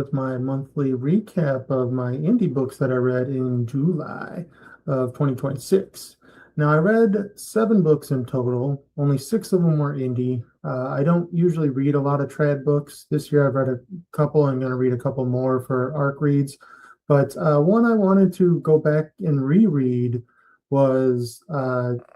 with my monthly recap of my indie books that I read in July of 2026. Now, I read 7 books in total. Only 6 of them were indie. I don't usually read a lot of trad books. This year I've read a couple. I'm going to read a couple more for ARC reads. But one I wanted to go back and reread was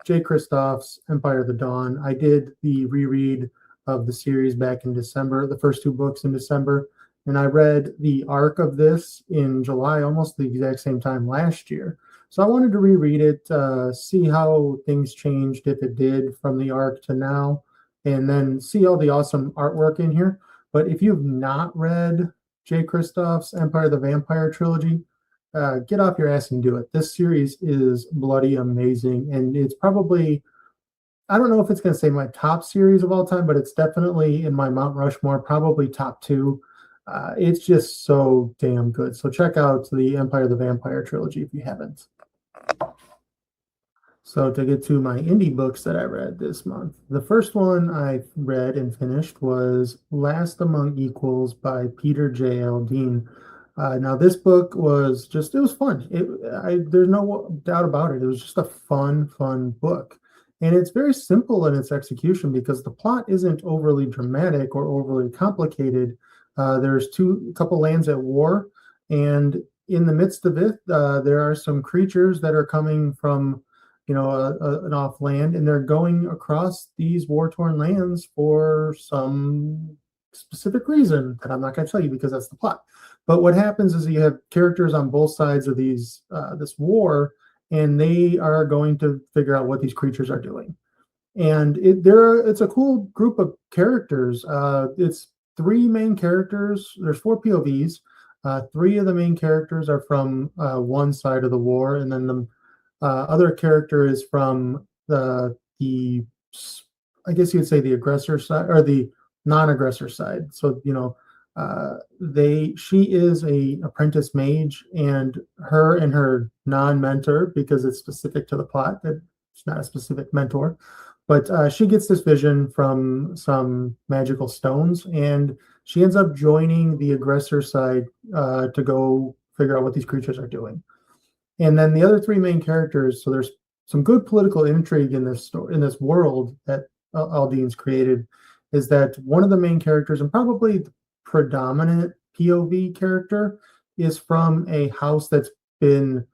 Jay Kristoff's Empire of the Dawn. I did the reread of the series back in December, the first 2 books in December. And I read the arc of this in July, almost the exact same time last year. So I wanted to reread it, see how things changed, if it did, from the arc to now, and then see all the awesome artwork in here. But if you've not read Jay Kristoff's Empire of the Vampire trilogy, get off your ass and do it. This series is bloody amazing, and it's probably, I don't know if it's going to say my top series of all time, but it's definitely in my Mount Rushmore, probably top 2. It's just so damn good. So check out the Empire of the Vampire trilogy if you haven't. So to get to my indie books that I read this month, the first one I read and finished was Last Among Equals by Peter J. Aldin. Now this book was just, it was fun. There's no doubt about it. It was just a fun book. And it's very simple in its execution because the plot isn't overly dramatic or overly complicated. There's a couple lands at war, and in the midst of it, there are some creatures that are coming from, an off land, and they're going across these war-torn lands for some specific reason that I'm not going to tell you because that's the plot. But what happens is you have characters on both sides of this war, and they are going to figure out what these creatures are doing. And it's a cool group of characters. It's 3 main characters. There's 4 POVs. 3 of the main characters are from one side of the war, and then the other character is from the I guess you would say the aggressor side or the non-aggressor side. So she is a apprentice mage, and her non-mentor, because it's specific to the plot that it's not a specific mentor, but she gets this vision from some magical stones, and she ends up joining the aggressor side to go figure out what these creatures are doing. And then the other 3 main characters, so there's some good political intrigue in this story, in this world that Aldin's created, is that one of the main characters, and probably the predominant POV character, is from a house that's been,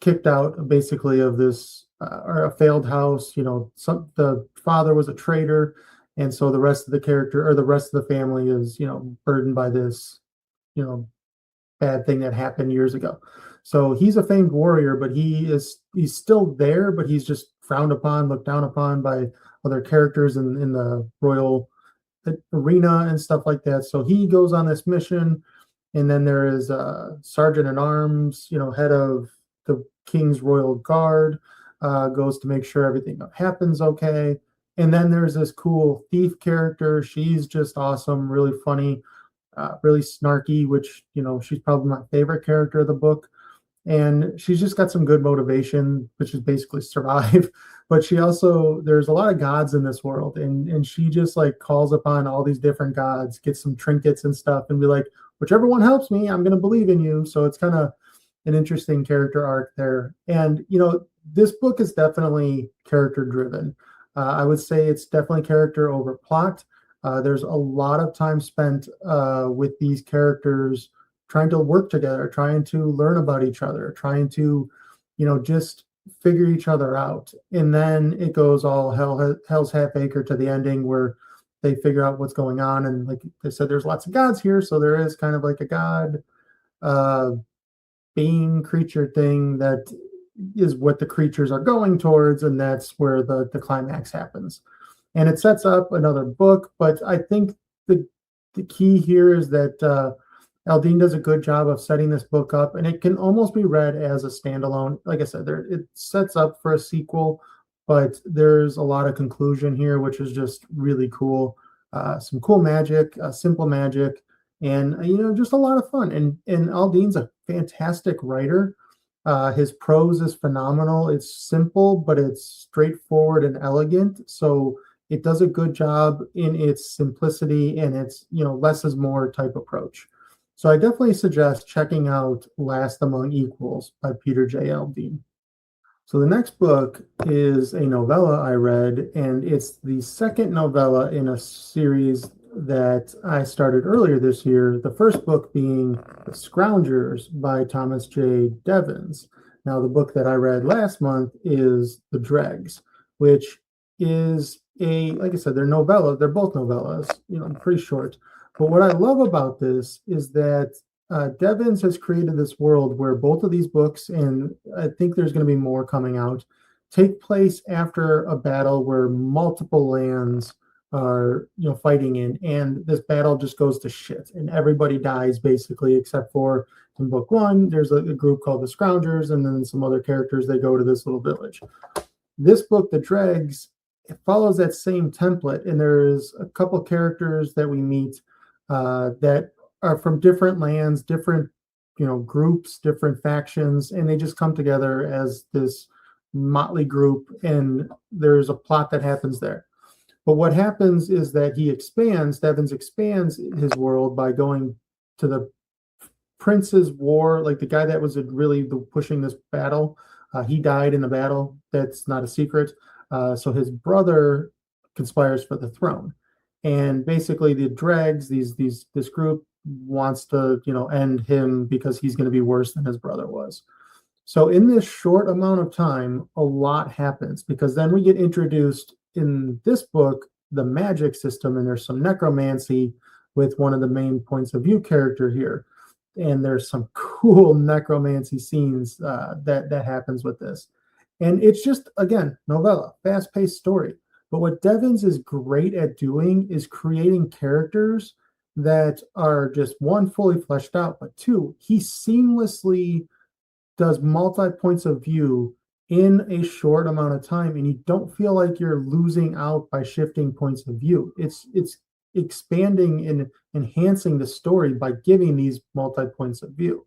kicked out basically of this, or a failed house. The father was a traitor, and so the rest of the family is, burdened by this, bad thing that happened years ago. So he's a famed warrior, but he's still there, but he's just frowned upon, looked down upon by other characters in the royal arena and stuff like that. So he goes on this mission, and then there is a sergeant at arms, head of the King's Royal Guard, goes to make sure everything happens okay. And then there's this cool thief character. She's just awesome, really funny, really snarky, which, she's probably my favorite character of the book. And she's just got some good motivation, which is basically survive. But there's a lot of gods in this world. And she just calls upon all these different gods, gets some trinkets and stuff, and be like, whichever one helps me, I'm going to believe in you. So it's kind of an interesting character arc there. And, this book is definitely character driven. I would say it's definitely character over plot. There's a lot of time spent with these characters trying to work together, trying to learn about each other, trying to, just figure each other out. And then it goes all hell's half acre to the ending where they figure out what's going on. And like they said, there's lots of gods here. So there is kind of like a god being creature thing that is what the creatures are going towards. And that's where the climax happens. And it sets up another book. But I think the key here is that Aldin does a good job of setting this book up, and it can almost be read as a standalone. Like I said, it sets up for a sequel, but there's a lot of conclusion here, which is just really cool. Some cool magic, simple magic, and just a lot of fun. And Aldin's a fantastic writer. His prose is phenomenal. It's simple, but it's straightforward and elegant. So it does a good job in its simplicity and its less is more type approach. So I definitely suggest checking out Last Among Equals by Peter J. Aldin. So the next book is a novella I read, and it's the second novella in a series that I started earlier this year. The first book being The Scroungers by Thomas J. Devens. Now, the book that I read last month is The Dregs, which is like I said, they're novellas. They're both novellas, pretty short. But what I love about this is that Devens has created this world where both of these books, and I think there's going to be more coming out, take place after a battle where multiple lands are fighting in, and this battle just goes to shit, and everybody dies basically, except for in book one, there's a group called the Scroungers, and then some other characters that go to this little village. This book, The Dregs, it follows that same template, and there's a couple characters that we meet that are from different lands, different groups, different factions, and they just come together as this motley group, and there's a plot that happens there. But what happens is that Devens expands his world by going to the Prince's War, like the guy that was really pushing this battle. He died in the battle. That's not a secret. So his brother conspires for the throne. And basically the Dregs, this group wants to, end him because he's going to be worse than his brother was. So in this short amount of time, a lot happens, because then we get introduced in this book, the magic system, and there's some necromancy with one of the main points of view character here. And there's some cool necromancy scenes that happens with this. And it's just, again, novella, fast-paced story. But what Devens is great at doing is creating characters that are just, one, fully fleshed out, but two, he seamlessly does multi-points of view in a short amount of time, and you don't feel like you're losing out by shifting points of view. It's expanding and enhancing the story by giving these multi-points of view.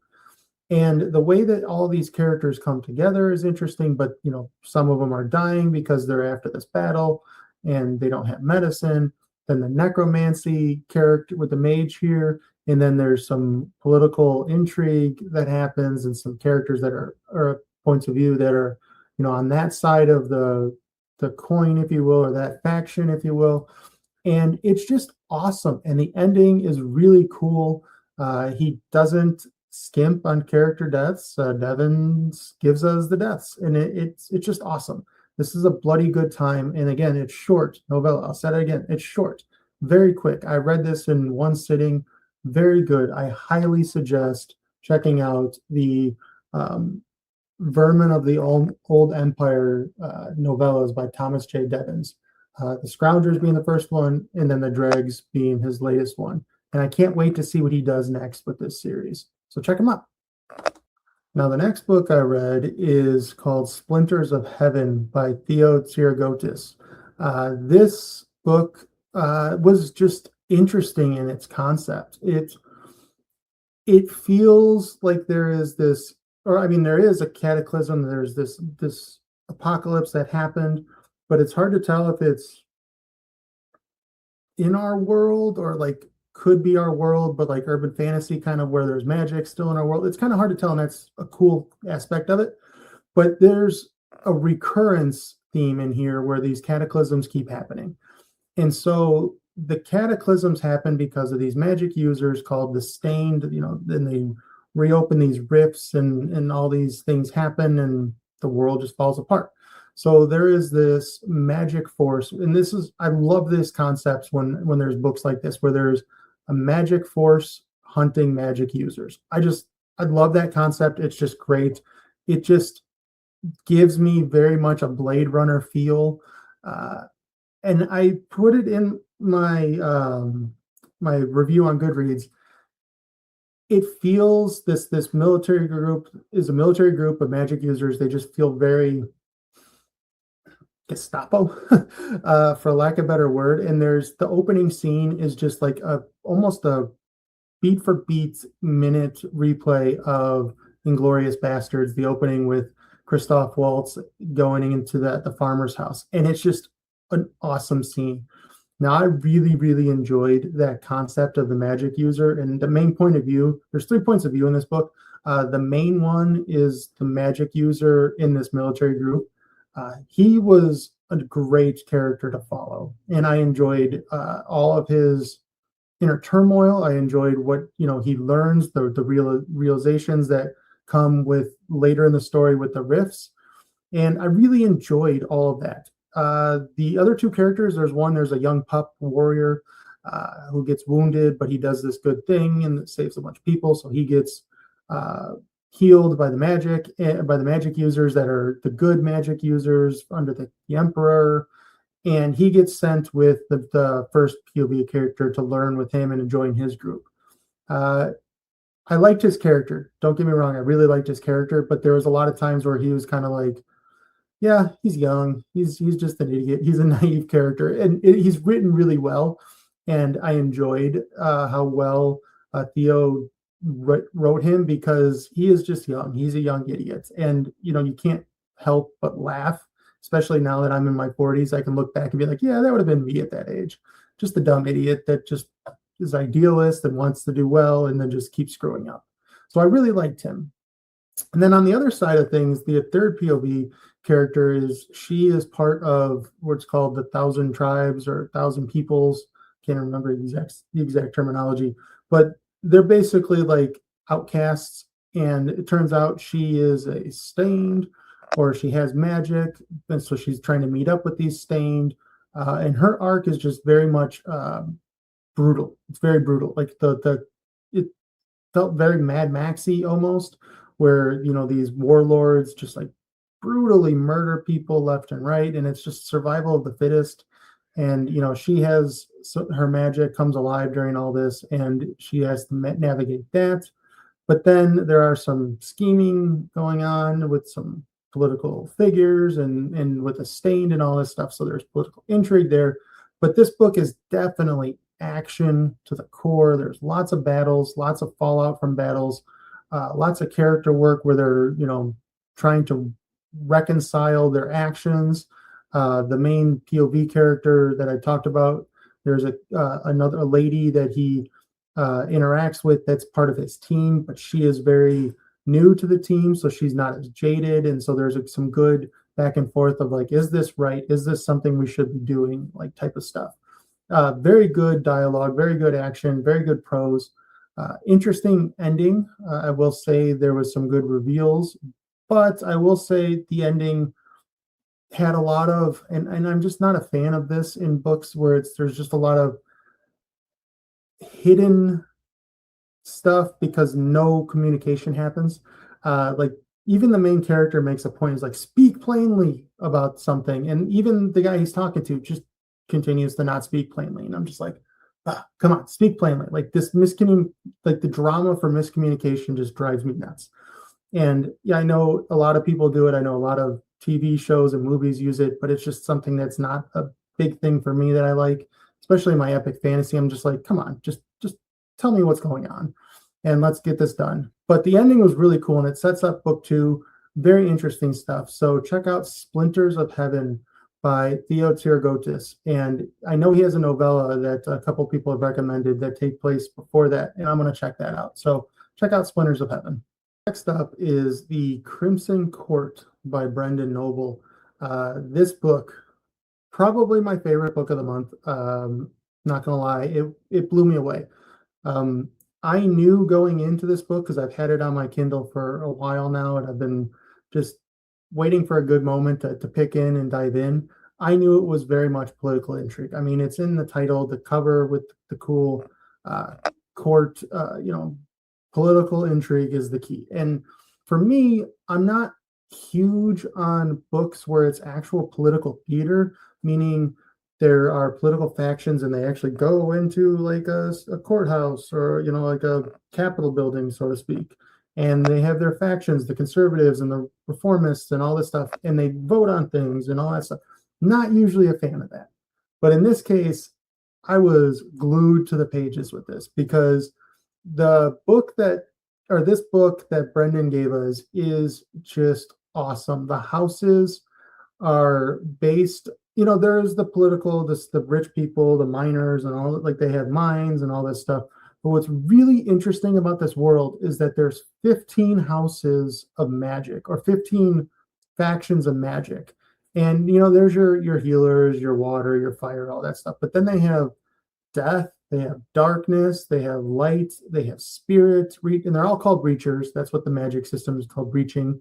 And the way that all these characters come together is interesting, but some of them are dying because they're after this battle and they don't have medicine. Then the necromancy character with the mage here, and then there's some political intrigue that happens, and some characters that are points of view that are on that side of the coin, if you will, or that faction, if you will. And it's just awesome. And the ending is really cool. He doesn't skimp on character deaths. Devens gives us the deaths, and it's just awesome. This is a bloody good time. And again, it's short novella. I'll say it again. It's short, very quick. I read this in one sitting. Very good. I highly suggest checking out the Vermin of the Old Empire novellas by Thomas J. Devens. The Scroungers being the first one, and then the Dregs being his latest one. And I can't wait to see what he does next with this series. So check him out. Now, the next book I read is called Splinters of Heaven by Theo Tsirigotis. This book was just interesting in its concept. It feels like there is this, there is a cataclysm. There's this apocalypse that happened, but it's hard to tell if it's in our world or like could be our world, but like urban fantasy kind of where there's magic still in our world. It's kind of hard to tell, and that's a cool aspect of it. But there's a recurrence theme in here where these cataclysms keep happening. And so the cataclysms happen because of these magic users called the Stained, then they reopen these rifts and all these things happen and the world just falls apart. So there is this magic force, and I love this concept when there's books like this where there's a magic force hunting magic users. I love that concept. It's just great. It just gives me very much a Blade Runner feel. And I put it in my my review on Goodreads. It feels this military group is a military group of magic users. They just feel very Gestapo, for lack of a better word. And there's the opening scene is just like almost a beat for beat minute replay of Inglourious Bastards, the opening with Christoph Waltz going into the farmer's house. And it's just an awesome scene. Now, I really, really enjoyed that concept of the magic user. And the main point of view, there's 3 points of view in this book. The main one is the magic user in this military group. He was a great character to follow. And I enjoyed all of his inner turmoil. I enjoyed what he learns, the realizations that come with later in the story with the rifts, and I really enjoyed all of that. The other two characters, there's a young pup warrior who gets wounded, but he does this good thing and saves a bunch of people. So he gets healed by the magic users that are the good magic users under the emperor, and he gets sent with the first POV character to learn with him and join his group. I liked his character. Don't get me wrong, I really liked his character, but there was a lot of times where he was kind of like, yeah, he's young. He's just an idiot. He's a naive character, and he's written really well. And I enjoyed how well Theo wrote him, because he is just young. He's a young idiot, and you can't help but laugh. Especially now that I'm in my 40s, I can look back and be like, yeah, that would have been me at that age. Just a dumb idiot that just is idealist and wants to do well, and then just keeps screwing up. So I really liked him. And then on the other side of things, the third POV character she is part of what's called the 1,000 tribes or 1,000 peoples. Can't remember the exact terminology, but they're basically like outcasts. And it turns out she is a stained, or she has magic, and so she's trying to meet up with these stained. And her arc is just very much brutal. It's very brutal. Like it felt very Mad Maxy almost, where these warlords just like brutally murder people left and right, and it's just survival of the fittest. And she has her magic comes alive during all this, and she has to navigate that. But then there are some scheming going on with some political figures and with a stained and all this stuff. So there's political intrigue there. But this book is definitely action to the core. There's lots of battles, lots of fallout from battles, lots of character work where they're trying to reconcile their actions. The main POV character that I talked about, there's another lady that he interacts with that's part of his team, but she is very new to the team, so she's not as jaded. And so there's some good back and forth of like, is this right? Is this something we should be doing? Like type of stuff. Very good dialogue, very good action, very good prose. Interesting ending. I will say there was some good reveals, but I will say the ending had a lot of, and I'm just not a fan of this in books where there's just a lot of hidden stuff because no communication happens. Like even the main character makes a point, is like, speak plainly about something, and even the guy he's talking to just continues to not speak plainly, and I'm just like, come on, speak plainly. Like this like the drama for miscommunication just drives me nuts. And yeah, I know a lot of people do it. I know a lot of TV shows and movies use it, but it's just something that's not a big thing for me that I like, especially my epic fantasy. I'm just like, come on, just tell me what's going on and let's get this done. But the ending was really cool, and it sets up book 2. Very interesting stuff. So check out Splinters of Heaven by Theo Tsirigotis. And I know he has a novella that a couple people have recommended that take place before that, and I'm going to check that out. So check out Splinters of Heaven. Next up is The Crimson Court by Brendan Noble. This book, probably my favorite book of the month. Not gonna lie, it blew me away. I knew going into this book, because I've had it on my Kindle for a while now, and I've been just waiting for a good moment to pick in and dive in. I knew it was very much political intrigue. I mean, it's in the title, the cover with the cool court, political intrigue is the key. And for me, I'm not huge on books where it's actual political theater, meaning there are political factions and they actually go into like a courthouse or like a Capitol building, so to speak, and they have their factions, the conservatives and the reformists and all this stuff, and they vote on things and all that stuff. Not usually a fan of that, but in this case I was glued to the pages with this, because this book that Brendan gave us is just awesome. The houses are based there's the political, the rich people, the miners, and all, like they have mines and all this stuff. But what's really interesting about this world is that there's 15 houses of magic, or 15 factions of magic. And there's your healers, your water, your fire, all that stuff. But then they have death, they have darkness, they have light, they have spirit, and they're all called reachers. That's what the magic system is called, reaching.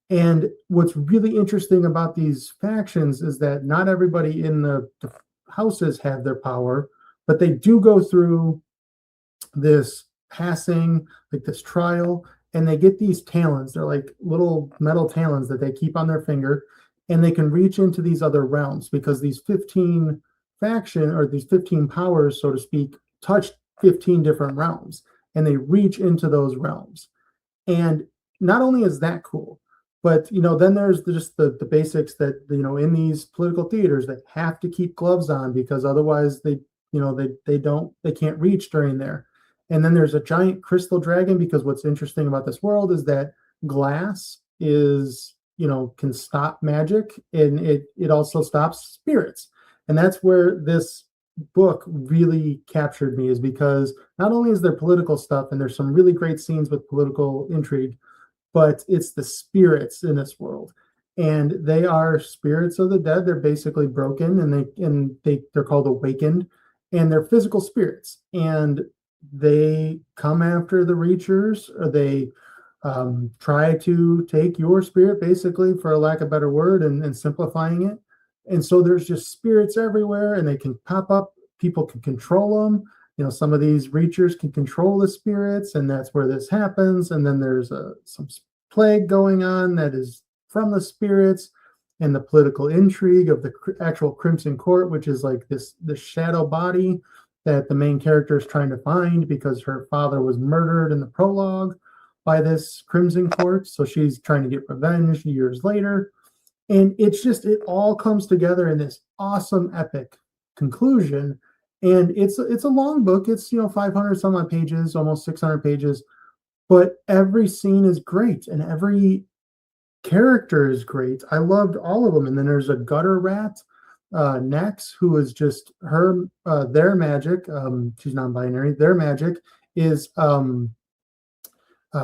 And what's really interesting about these factions is that not everybody in the houses have their power, but they do go through this passing, like this trial, and they get these talons. They're like little metal talons that they keep on their finger, and they can reach into these other realms because these 15 or these 15 powers, so to speak, touch 15 different realms, and they reach into those realms. And not only is that cool, but then there's just the basics that in these political theaters they have to keep gloves on because otherwise they can't reach during there. And then there's a giant crystal dragon, because what's interesting about this world is that glass can stop magic, and it also stops spirits. And that's where this book really captured me, is because not only is there political stuff and there's some really great scenes with political intrigue, but it's the spirits in this world, and they are spirits of the dead. They're basically broken, and they're called awakened, and they're physical spirits, and they come after the reachers, or they try to take your spirit, basically, for a lack of a better word, and simplifying it. And so there's just spirits everywhere, and they can pop up. People can control them. Some of these reachers can control the spirits, and that's where this happens. And then there's some plague going on that is from the spirits, and the political intrigue of the actual Crimson Court, which is like this shadow body that the main character is trying to find because her father was murdered in the prologue by this Crimson Court. So she's trying to get revenge years later. And it's just, it all comes together in this awesome epic conclusion. And it's a long book. It's 500 some odd pages, almost 600 pages, but every scene is great and every character is great. I loved all of them. And then there's a gutter rat, Nex, who is just their magic. She's non-binary. Their magic is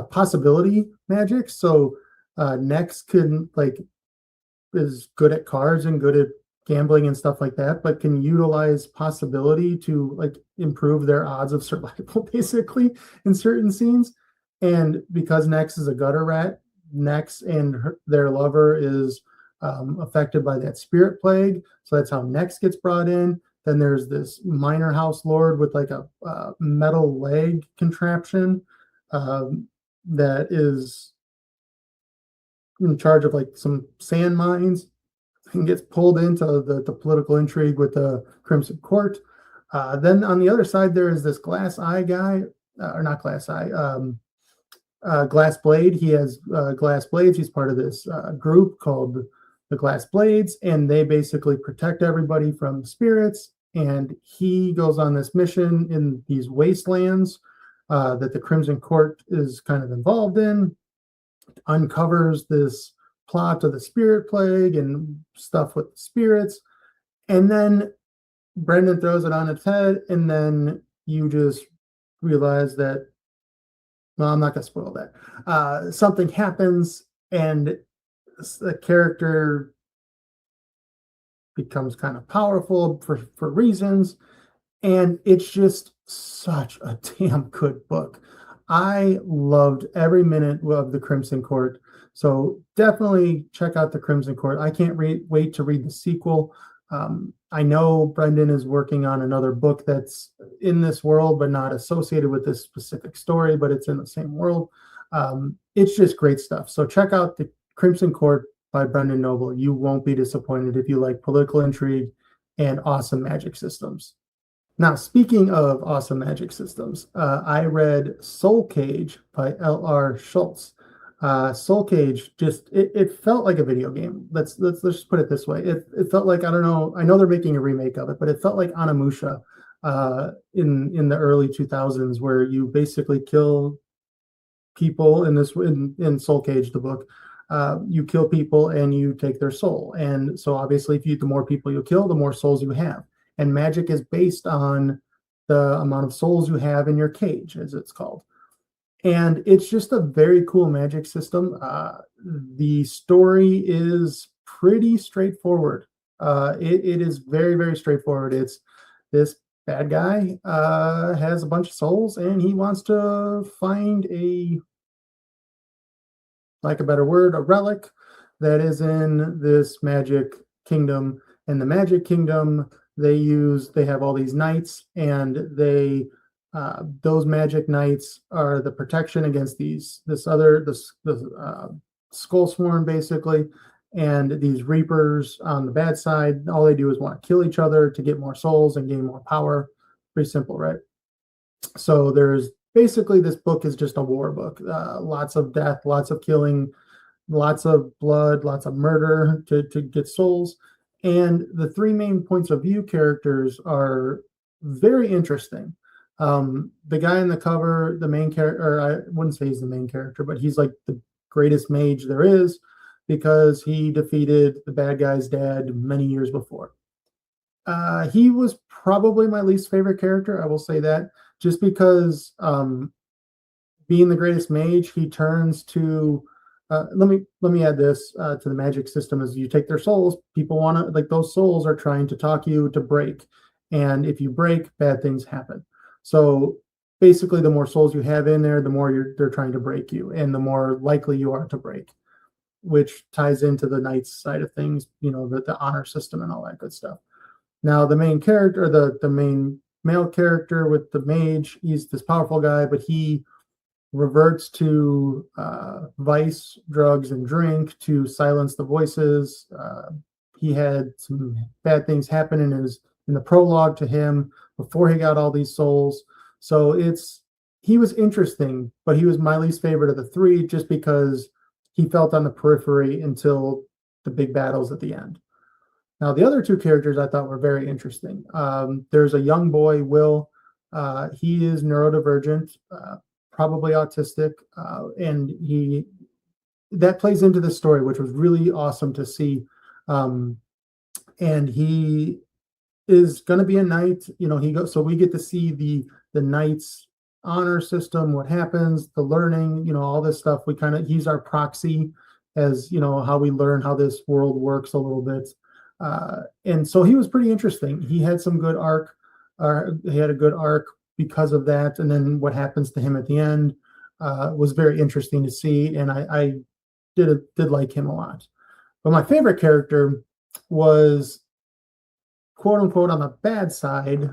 possibility magic. So Nex is good at cards and good at gambling and stuff like that, but can utilize possibility to improve their odds of survival, basically, in certain scenes. And because Nex is a gutter rat, Nex and their lover is affected by that spirit plague. So that's how Nex gets brought in. Then there's this minor house lord with a metal leg contraption that is in charge of some sand mines, and gets pulled into the political intrigue with the Crimson Court. Then on the other side, there is this glass eye guy, or not glass eye, glass blade. He has glass blades. He's part of this group called the Glass Blades, and they basically protect everybody from spirits. And he goes on this mission in these wastelands that the Crimson Court is kind of involved in, uncovers this plot of the spirit plague and stuff with the spirits. And then Brendan throws it on its head, and then you just realize that, well, I'm not going to spoil that. Something happens, and the character becomes kind of powerful for reasons, and it's just such a damn good book. I loved every minute of the Crimson Court. So definitely check out the Crimson Court. I can't wait to read the sequel. I know Brendan is working on another book that's in this world, but not associated with this specific story, but it's in the same world. It's just great stuff. So check out the Crimson Court by Brendan Noble. You won't be disappointed if you like political intrigue and awesome magic systems. Now, speaking of awesome magic systems, I read Soul Cage by L.R. Schulz. Soul Cage it felt like a video game. Let's just put it this way. It felt like, I don't know, I know they're making a remake of it, but it felt like Onimusha in the early 2000s, where you basically kill people in Soul Cage, the book, you kill people and you take their soul. And so obviously, the more people you kill, the more souls you have. And magic is based on the amount of souls you have in your cage, as it's called. And it's just a very cool magic system. The story is pretty straightforward. It is very, very straightforward. It's this bad guy has a bunch of souls and he wants to find like a better word, a relic that is in this magic kingdom. And the magic kingdom, they have all these knights, and those magic knights are the protection against the skull swarm, basically, and these reapers on the bad side. All they do is want to kill each other to get more souls and gain more power. Pretty simple, right? So there's basically, this book is just a war book. Lots of death, lots of killing, lots of blood, lots of murder to get souls. And the three main points of view characters are very interesting. The guy in the cover, the main character, or I wouldn't say he's the main character, but he's like the greatest mage there is because he defeated the bad guy's dad many years before. He was probably my least favorite character, I will say that, just because being the greatest mage, he turns to let me add this to the magic system. As you take their souls, people want to, like, those souls are trying to talk you to break, and if you break, bad things happen. So basically, the more souls you have in there, the more they're trying to break you, and the more likely you are to break, which ties into the knight's side of things, the honor system and all that good stuff. Now, the main character, the main male character with the mage, he's this powerful guy, but he reverts to vice, drugs, and drink to silence the voices. He had some bad things happen in the prologue to him before he got all these souls. So he was interesting, but he was my least favorite of the three, just because he felt on the periphery until the big battles at the end. Now, the other two characters I thought were very interesting. There's a young boy, Will. He is neurodivergent, probably autistic, and that plays into the story, which was really awesome to see. And he is going to be a knight. So we get to see the knight's honor system, what happens, the learning, all this stuff. He's our proxy, as how we learn how this world works a little bit. And so he was pretty interesting. He had some good arc. He had a good arc because of that. And then what happens to him at the end was very interesting to see. And I did like him a lot. But my favorite character was, quote unquote, on the bad side.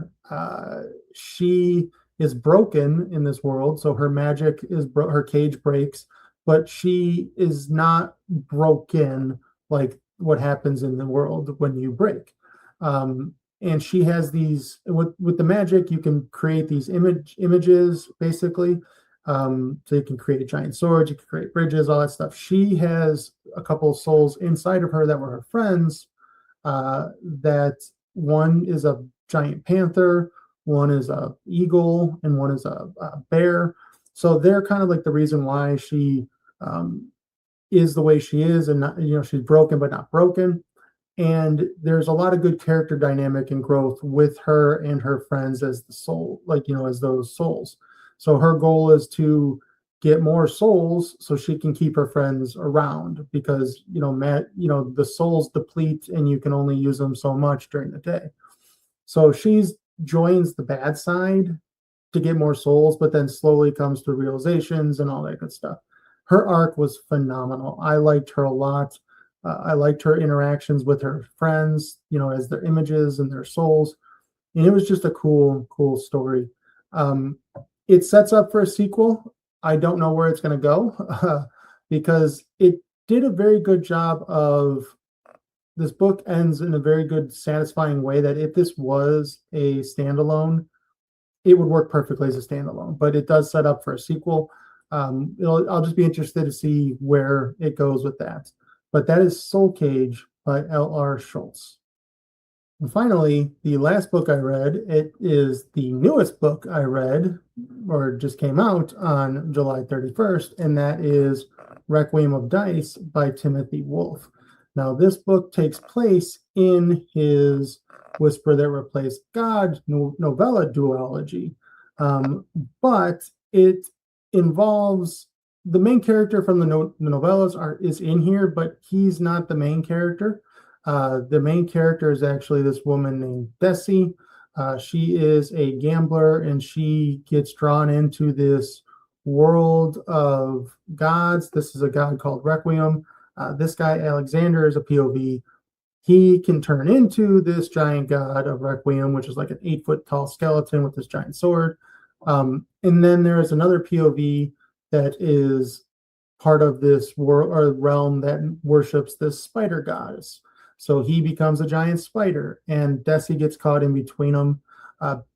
She is broken in this world. So her magic her cage breaks, but she is not broken like what happens in the world when you break. And she has these, with the magic, you can create these images, basically. So you can create giant swords, you can create bridges, all that stuff. She has a couple of souls inside of her that were her friends. That one is a giant panther, one is a eagle, and one is a bear. So they're kind of like the reason why she is the way she is, and not, she's broken but not broken. And there's a lot of good character dynamic and growth with her and her friends as the soul, as those souls. So her goal is to get more souls so she can keep her friends around, because the souls deplete and you can only use them so much during the day. So she's joins the bad side to get more souls, but then slowly comes to realizations and all that good stuff. Her arc was phenomenal. I liked her a lot. I liked her interactions with her friends, as their images and their souls. And it was just a cool story. It sets up for a sequel. I don't know where it's going to go because it did a very good job of, this book ends in a very good, satisfying way that if this was a standalone, it would work perfectly as a standalone, but it does set up for a sequel. I'll just be interested to see where it goes with that. But that is Soul Cage by L.R. Schulz. And finally, the last book I read, it is the newest book I read, or just came out on July 31st, and that is Requiem of Dice by Timothy Wolff. Now, this book takes place in his Whisper That Replaced God novella duology, but it involves the main character from the novellas is in here, but he's not the main character. The main character is actually this woman named Desi. She is a gambler, and she gets drawn into this world of gods. This is a god called Requiem. This guy, Alexander, is a POV. He can turn into this giant god of Requiem, which is like an 8-foot tall skeleton with this giant sword. And then there is another POV that is part of this world or realm that worships this spider goddess. So he becomes a giant spider, and Desi gets caught in between them.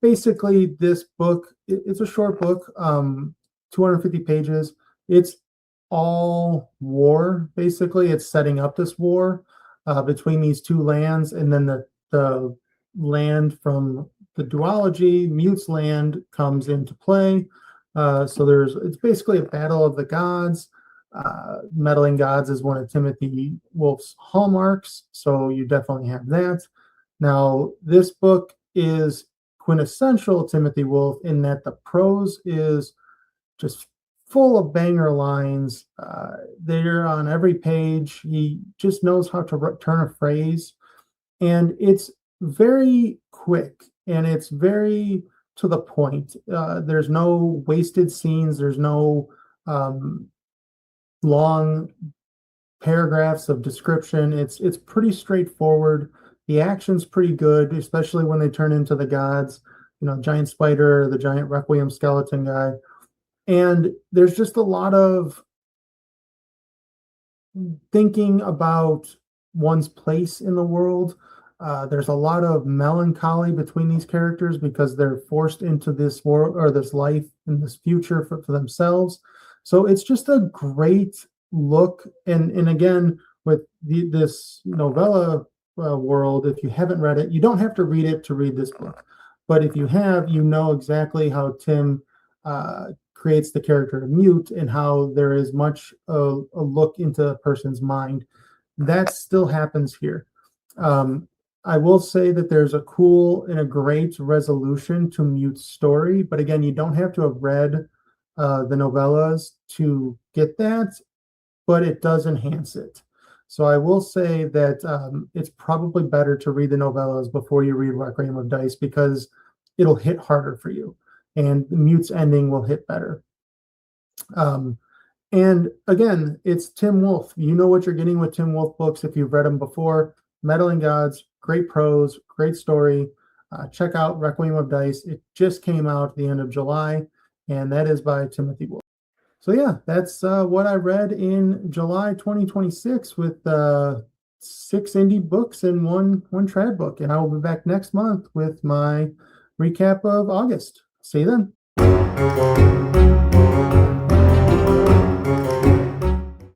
Basically, this book, it's a short book, 250 pages. It's all war, basically. It's setting up this war between these two lands, and then the land from the duology, Mute's land, comes into play. So it's basically a battle of the gods. Meddling Gods is one of Timothy Wolff's hallmarks, so you definitely have that. Now, this book is quintessential Timothy Wolff in that the prose is just full of banger lines. They're on every page. He just knows how to turn a phrase, and it's very quick, and it's very to the point. There's no wasted scenes. There's no long paragraphs of description. It's pretty straightforward. The action's pretty good, especially when they turn into the gods, giant spider, the giant Requiem skeleton guy. And there's just a lot of thinking about one's place in the world. There's a lot of melancholy between these characters because they're forced into this world or this life and this future for themselves. So it's just a great look. And again, with this novella world, if you haven't read it, you don't have to read it to read this book. But if you have, you know exactly how Tim creates the character of Mute and how there is much a look into a person's mind. That still happens here. I will say that there's a cool and a great resolution to Mute's story. But again, you don't have to have read the novellas to get that, but it does enhance it. So I will say that it's probably better to read the novellas before you read Requiem of Dice because it'll hit harder for you, and Mute's ending will hit better. And again, it's Tim Wolff. You know what you're getting with Tim Wolff books if you've read them before. Meddling Gods, great prose, great story. Check out Requiem of Dice. It just came out at the end of July, and that is by Timothy Wolff. So yeah, that's what I read in July 2026 with 6 indie books and one trad book. And I will be back next month with my recap of August. See you then.